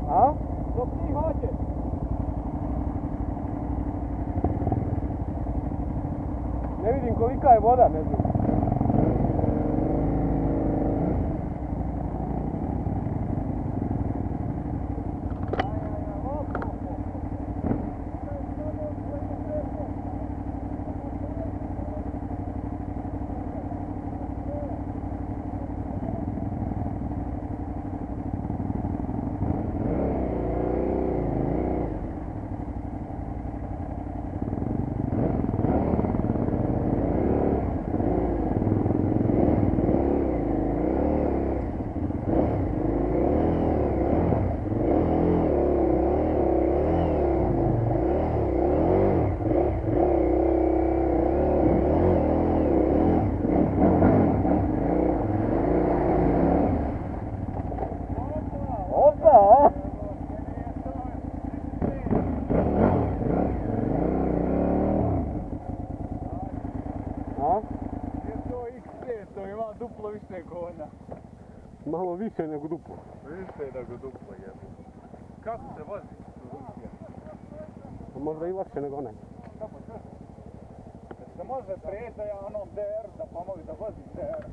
A? Dok ti hoćeš. Ne vidim kolika je voda, ne znam. To ima duplo više konja. Malo više nego duplo. Više nego duplo jedno. Kako se vozi? Možda i lakše nego onaj. Kako se? Se može prijeći da ja onom DR da pomogu da vozi DR.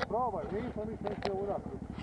Probaj, nisam više urakli.